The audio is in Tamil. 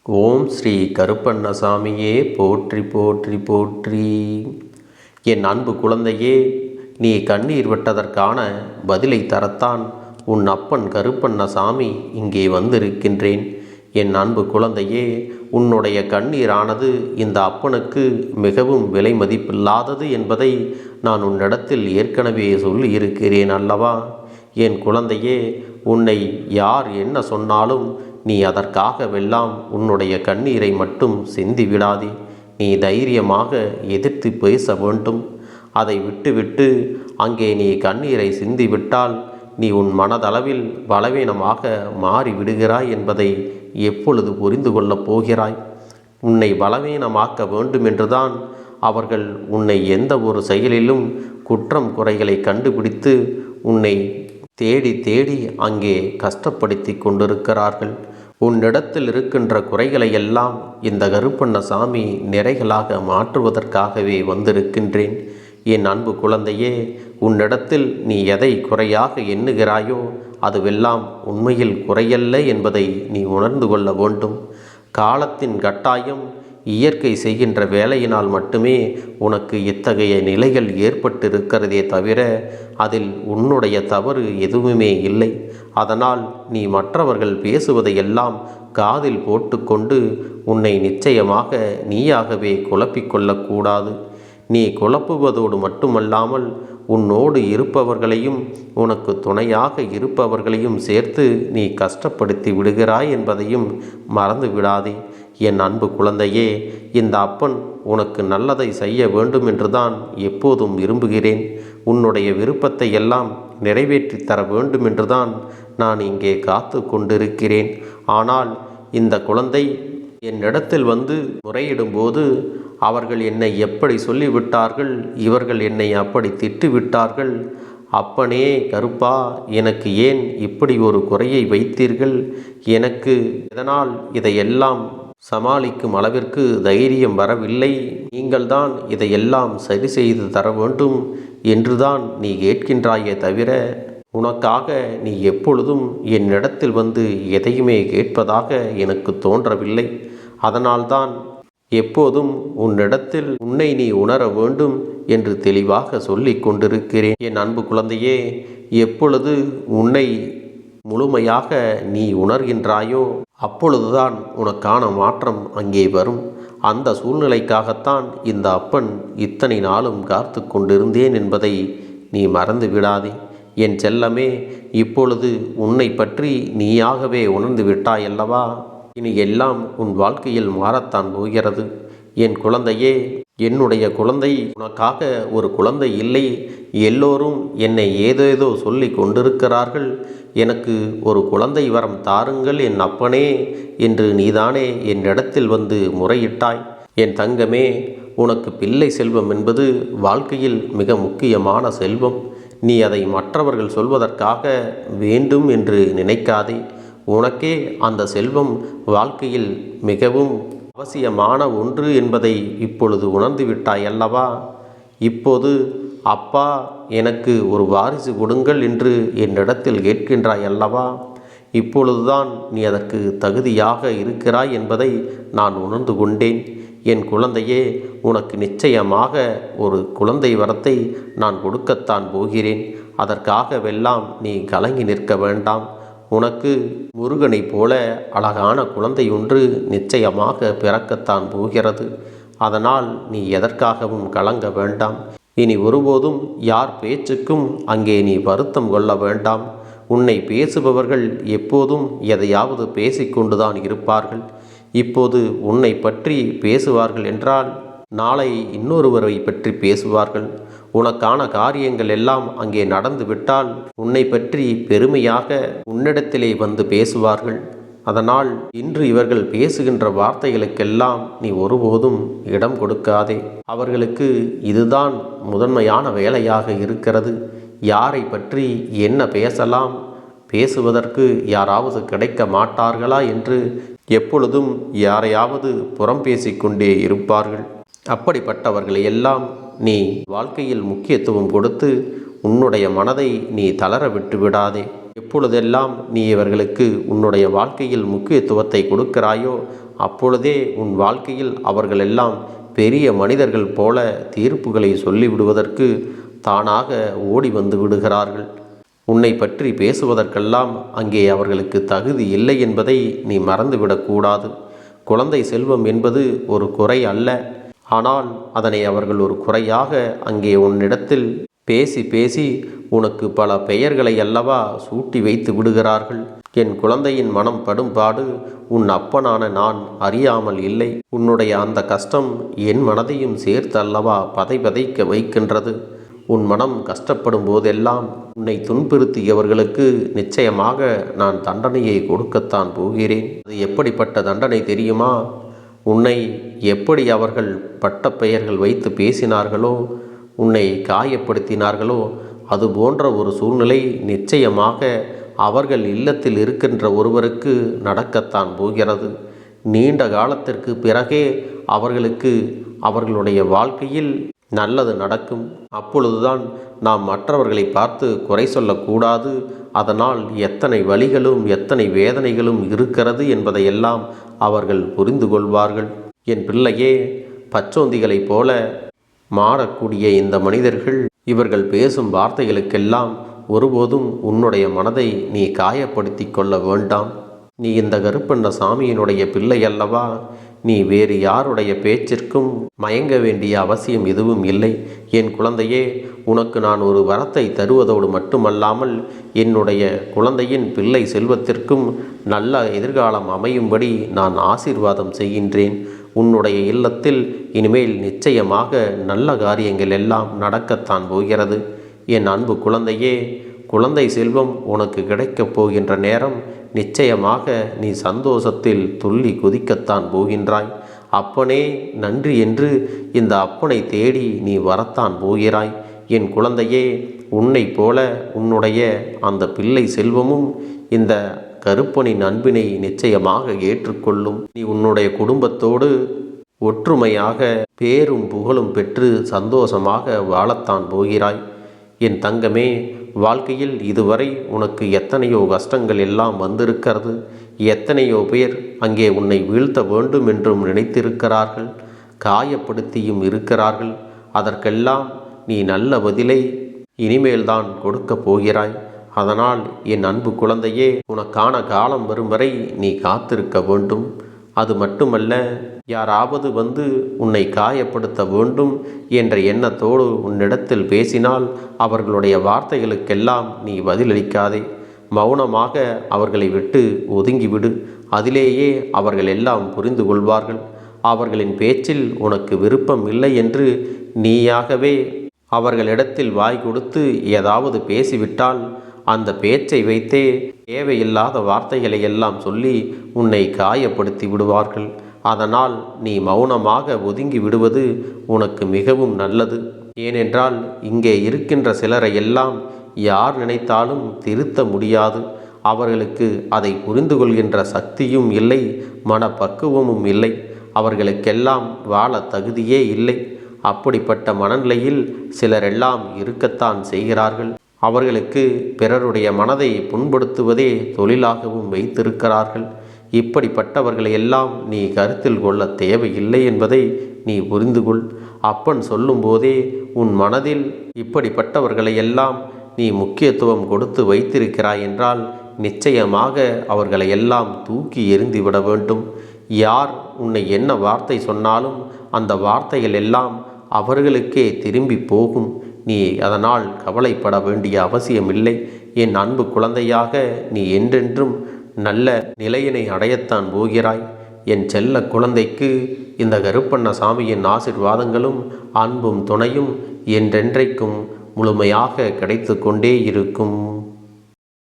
ஓம் ஸ்ரீ கருப்பண்ணசாமியே போற்றி போற்றி போற்றி. என் அன்பு குழந்தையே, நீ கண்ணீர் விட்டதற்கான பதிலை தரத்தான் உன் அப்பன் கருப்பண்ணசாமி இங்கே வந்திருக்கின்றேன். என் அன்பு குழந்தையே, உன்னுடைய கண்ணீரானது இந்த அப்பனுக்கு மிகவும் விலை மதிப்பில்லாதது என்பதை நான் உன்னிடத்தில் ஏற்கனவே சொல்லி இருக்கிறேன் அல்லவா? என் குழந்தையே, உன்னை யார் என்ன சொன்னாலும் நீ அதற்காகவெல்லாம் உன்னுடைய கண்ணீரை மட்டும் சிந்தி விடாதே. நீ தைரியமாக எதிர்த்து பேச வேண்டும். அதை விட்டுவிட்டு அங்கே நீ கண்ணீரை சிந்திவிட்டால் நீ உன் மனதளவில் பலவீனமாக மாறிவிடுகிறாய் என்பதை எப்பொழுது புரிந்து கொள்ளப் போகிறாய்? உன்னை பலவீனமாக்க வேண்டுமென்றுதான் அவர்கள் உன்னை எந்த ஒரு செயலிலும் குற்றம் குறைகளை கண்டுபிடித்து உன்னை தேடி தேடி அங்கே கஷ்டப்படுத்தி கொண்டிருக்கிறார்கள். உன்னிடத்தில் இருக்கின்ற குறைகளை எல்லாம் இந்த கருப்பண்ணசாமி நிறைகளாக மாற்றுவதற்காகவே வந்திருக்கின்றேன். என் அன்பு குழந்தையே, உன்னிடத்தில் நீ எதை குறையாக எண்ணுகிறாயோ அதுவெல்லாம் உண்மையில் குறையல்ல என்பதை நீ உணர்ந்து கொள்ள வேண்டும். காலத்தின் கட்டாயம், இயற்கை செய்கின்ற வேலையினால் மட்டுமே உனக்கு இத்தகைய நிலைகள் ஏற்பட்டிருக்கிறதே தவிர அதில் உன்னுடைய தவறு எதுவுமே இல்லை. அதனால் நீ மற்றவர்கள் பேசுவதையெல்லாம் காதில் போட்டுக்கொண்டு உன்னை நிச்சயமாக நீயாகவே குழப்பிக்கொள்ளக்கூடாது. நீ குழப்புவதோடு மட்டுமல்லாமல் உன்னோடு இருப்பவர்களையும் உனக்கு துணையாக இருப்பவர்களையும் சேர்த்து நீ கஷ்டப்படுத்தி விடுகிறாய் என்பதையும் மறந்து விடாதே. என் அன்பு குழந்தையே, இந்த அப்பன் உனக்கு நல்லதை செய்ய வேண்டும் என்றுதான் எப்போதும் விரும்புகிறேன். உன்னுடைய விருப்பத்தை எல்லாம் நிறைவேற்றி தர வேண்டும் என்றுதான் நான் இங்கே காத்து கொண்டிருக்கிறேன். ஆனால் இந்த குழந்தை என்னிடத்தில் வந்து முறையிடும்போது அவர்கள் என்னை எப்படி சொல்லிவிட்டார்கள், இவர்கள் என்னை அப்படி திட்டுவிட்டார்கள், அப்பனே கருப்பா, எனக்கு ஏன் இப்படி ஒரு குறையை வைத்தீர்கள், எனக்கு இதனால் இதையெல்லாம் சமாளிக்கும் அளவிற்கு தைரியம் வரவில்லை, நீங்கள்தான் இதையெல்லாம் சரி செய்து தர வேண்டும் என்றுதான் நீ கேட்கின்றாயே தவிர உனக்காக நீ எப்பொழுதும் என்னிடத்தில் வந்து எதையுமே கேட்பதாக எனக்கு தோன்றவில்லை. அதனால்தான் எப்போதும் உன்னிடத்தில் உன்னை நீ உணர வேண்டும் என்று தெளிவாக சொல்லி கொண்டிருக்கிறேன். என் அன்பு குழந்தையே, எப்பொழுது உன்னை முழுமையாக நீ உணர்கின்றாயோ அப்பொழுதுதான் உனக்கான மாற்றம் அங்கே வரும். அந்த சூழ்நிலைக்காகத்தான் இந்த அப்பன் இத்தனை நாளும் காத்து கொண்டிருந்தேன் என்பதை நீ மறந்து விடாதே. என் செல்லமே, இப்பொழுது உன்னை பற்றி நீயாகவே உணர்ந்து விட்டாயல்லவா? இனி எல்லாம் உன் வாழ்க்கையில் மாறத்தான் போகிறது. என் குழந்தையே, என்னுடைய குழந்தை உனக்காக ஒரு குழந்தை இல்லை. எல்லோரும் என்னை ஏதேதோ சொல்லி கொண்டிருக்கிறார்கள். எனக்கு ஒரு குழந்தை வரம் தாருங்கள் என் அப்பனே என்று நீதானே என்னிடத்தில் வந்து முறையிட்டாய். என் தங்கமே, உனக்கு பிள்ளை செல்வம் என்பது வாழ்க்கையில் மிக முக்கியமான செல்வம். நீ அதை மற்றவர்கள் சொல்வதற்காக வேண்டும் என்று நினைக்காதே. உனக்கே அந்த செல்வம் வாழ்க்கையில் மிகவும் அவசியமான ஒன்று என்பதை இப்பொழுது உணர்ந்து விட்டாய் அல்லவா? இப்போது அப்பா, எனக்கு ஒரு வாரிசு கொடுங்கள் என்று என்னிடத்தில் கேட்கின்றாய் அல்லவா? இப்பொழுதுதான் நீ அதற்கு தகுதியாக இருக்கிறாய் என்பதை நான் உணர்ந்து கொண்டேன். என் குழந்தையே, உனக்கு நிச்சயமாக ஒரு குழந்தை வரத்தை நான் கொடுக்கத்தான் போகிறேன். அதற்காகவெல்லாம் நீ கலங்கி நிற்க வேண்டாம். உனக்கு முருகனைப் போல அழகான குழந்தை ஒன்று நிச்சயமாக பிறக்கத்தான் போகிறது. அதனால் நீ எதற்காகவும் கலங்க வேண்டாம். இனி ஒருபோதும் யார் பேச்சுக்கும் அங்கே நீ வருத்தம் கொள்ள வேண்டாம். உன்னை பேசுபவர்கள் எப்போதும் எதையாவது பேசிக்கொண்டுதான் இருப்பார்கள். இப்போது உன்னை பற்றி பேசுவார்கள் என்றால் நாளை இன்னொருவரை பற்றி பேசுவார்கள். உனக்கான காரியங்கள் எல்லாம் அங்கே நடந்து விட்டால் உன்னை பற்றி பெருமையாக உன்னிடத்திலே வந்து பேசுவார்கள். அதனால் இன்று இவர்கள் பேசுகின்ற வார்த்தைகளுக்கெல்லாம் நீ ஒருபோதும் இடம் கொடுக்காதே. அவர்களுக்கு இதுதான் முதன்மையான வேலையாக இருக்கிறது. யாரை பற்றி என்ன பேசலாம், பேசுவதற்கு யாராவது கிடைக்க மாட்டார்களா என்று எப்பொழுதும் யாரையாவது புறம் பேசிக்கொண்டே இருப்பார்கள். அப்படிப்பட்டவர்களை எல்லாம் நீ வாழ்க்கையில் முக்கியத்துவம் கொடுத்து உன்னுடைய மனதை நீ தளர விட்டு விடாதே. எப்பொழுதெல்லாம் நீ இவர்களுக்கு உன்னுடைய வாழ்க்கையில் முக்கியத்துவத்தை கொடுக்கிறாயோ அப்பொழுதே உன் வாழ்க்கையில் அவர்கள் எல்லாம் பெரிய மனிதர்கள் போல தீர்ப்புகளை சொல்லிவிடுவதற்கு தானாக ஓடி வந்து விடுகிறார்கள். உன்னை பற்றி பேசுவதற்கெல்லாம் அங்கே அவர்களுக்கு தகுதி இல்லை என்பதை நீ மறந்துவிடக்கூடாது. குழந்தை செல்வம் என்பது ஒரு குறை அல்ல. ஆனால் அதனை அவர்கள் ஒரு குறையாக அங்கே உன்னிடத்தில் பேசி பேசி உனக்கு பல பெயர்களை அல்லவா சூட்டி வைத்து விடுகிறார்கள். என் குழந்தையின் மனம் படும்பாடு உன் அப்பனான நான் அறியாமல் இல்லை. உன்னுடைய அந்த கஷ்டம் என் மனதையும் சேர்த்து அல்லவா பதைக்க வைக்கின்றது. உன் மனம் கஷ்டப்படும் போதெல்லாம் உன்னை துன்புறுத்தியவர்களுக்கு நிச்சயமாக நான் தண்டனையை கொடுக்கத்தான் போகிறேன். அது எப்படிப்பட்ட தண்டனை தெரியுமா? உன்னை எப்படி அவர்கள் பட்ட பெயர்கள் வைத்து பேசினார்களோ, உன்னை காயப்படுத்தினார்களோ, அது போன்ற ஒரு சூழ்நிலை நிச்சயமாக அவர்கள் இல்லத்தில் இருக்கின்ற ஒருவருக்கு நடக்கத்தான் போகிறது. நீண்ட காலத்திற்கு பிறகே அவர்களுக்கு அவர்களுடைய வாழ்க்கையில் நல்லது நடக்கும். அப்பொழுதுதான் நாம் மற்றவர்களை பார்த்து குறை சொல்லக்கூடாது. அதனால் எத்தனை வலிகளும் எத்தனை வேதனைகளும் இருக்கிறது என்பதையெல்லாம் அவர்கள் புரிந்து கொள்வார்கள். என் பிள்ளையே, பச்சோந்திகளைப் போல மாறக்கூடிய இந்த மனிதர்கள் இவர்கள் பேசும் வார்த்தைகளுக்கெல்லாம் ஒருபோதும் உன்னுடைய மனதை நீ காயப்படுத்தி கொள்ள வேண்டாம். நீ இந்த கருப்பண்ண சாமியினுடைய பிள்ளை அல்லவா? நீ வேறு யாருடைய பேச்சிற்கும் மயங்க வேண்டிய அவசியம் எதுவும் இல்லை. என் குழந்தையே, உனக்கு நான் ஒரு வரத்தை தருவதோடு மட்டுமல்லாமல் என்னுடைய குழந்தையின் பிள்ளை செல்வத்திற்கும் நல்ல எதிர்காலம் அமையும்படி நான் ஆசீர்வாதம் செய்கின்றேன். உன்னுடைய இல்லத்தில் இனிமேல் நிச்சயமாக நல்ல காரியங்கள் எல்லாம் நடக்கத்தான் போகிறது. என் அன்பு குழந்தையே, குழந்தை செல்வம் உனக்கு கிடைக்கப் போகின்ற நேரம் நிச்சயமாக நீ சந்தோஷத்தில் துள்ளி குதிக்கத்தான் போகின்றாய். அப்பனே நன்றி என்று இந்த அப்பனை தேடி நீ வரத்தான் போகிறாய். என் குழந்தையே, உன்னை போல உன்னுடைய அந்த பிள்ளை செல்வமும் இந்த கருப்பனின் அன்பினை நிச்சயமாக ஏற்றுக்கொள்ளும். நீ உன்னுடைய குடும்பத்தோடு ஒற்றுமையாக பேரும் புகழும் பெற்று சந்தோஷமாக வாழத்தான் போகிறாய். என் தங்கமே, வாழ்க்கையில் இதுவரை உனக்கு எத்தனையோ கஷ்டங்கள் எல்லாம் வந்திருக்கிறது. எத்தனையோ பேர் அங்கே உன்னை வீழ்த்த வேண்டும் என்றும் நினைத்திருக்கிறார்கள், காயப்படுத்தியும் இருக்கிறார்கள். அதற்கெல்லாம் நீ நல்ல பதிலை இனிமேல்தான் கொடுக்கப் போகிறாய். அதனால் என் அன்பு குழந்தையே, உனக்கான காலம் வரும் வரை நீ காத்திருக்க வேண்டும். அது மட்டுமல்ல, யாராவது வந்து உன்னை காயப்படுத்த வேண்டும் என்ற எண்ணத்தோடு உன்னிடத்தில் பேசினால் அவர்களுடைய வார்த்தைகளுக்கெல்லாம் நீ பதிலளிக்காதே. மௌனமாக அவர்களை விட்டு ஒதுங்கிவிடு. அதிலேயே அவர்கள் எல்லாம் புரிந்து கொள்வார்கள். அவர்களின் பேச்சில் உனக்கு விருப்பம் இல்லை என்று நீயாகவே அவர்களிடத்தில் வாய் கொடுத்து ஏதாவது பேசிவிட்டால் அந்த பேச்சை வைத்தே தேவையில்லாத வார்த்தைகளை எல்லாம் சொல்லி உன்னை காயப்படுத்தி விடுவார்கள். அதனால் நீ மௌனமாக ஒதுங்கி விடுவது உனக்கு மிகவும் நல்லது. ஏனென்றால் இங்கே இருக்கின்ற சிலரை எல்லாம் யார் நினைத்தாலும் திருத்த முடியாது. அவர்களுக்கு அதை புரிந்து கொள்கின்ற சக்தியும் இல்லை, மனப்பக்குவமும் இல்லை. அவர்களுக்கெல்லாம் வாழ தகுதியே இல்லை. அப்படிப்பட்ட மனநிலையில் சிலரெல்லாம் இருக்கத்தான் செய்கிறார்கள். அவர்களுக்கு பிறருடைய மனதை புண்படுத்துவதே தொழிலாகவும் வைத்திருக்கிறார்கள். இப்படிப்பட்டவர்களை எல்லாம் நீ கருத்தில் கொள்ள தேவையில்லை என்பதை நீ புரிந்து கொள். அப்பன் சொல்லும்போதே உன் மனதில் இப்படிப்பட்டவர்களை எல்லாம் நீ முக்கியத்துவம் கொடுத்து வைத்திருக்கிறாய் என்றால் நிச்சயமாக அவர்களை எல்லாம் தூக்கி எறிந்துவிட வேண்டும். யார் உன்னை என்ன வார்த்தை சொன்னாலும் அந்த வார்த்தைகள் எல்லாம் அவர்களுக்கே திரும்பி போகும். நீ அதனால் கவலைப்பட வேண்டிய அவசியமில்லை. என் அன்பு குழந்தையாக நீ என்றென்றும் நல்ல நிலையினை அடையத்தான் போகிறாய். என் செல்ல குழந்தைக்கு இந்த கருப்பண்ண சாமியின் ஆசீர்வாதங்களும் அன்பும் துணையும் என்றென்றைக்கும் முழுமையாக கிடைத்து கொண்டே இருக்கும்.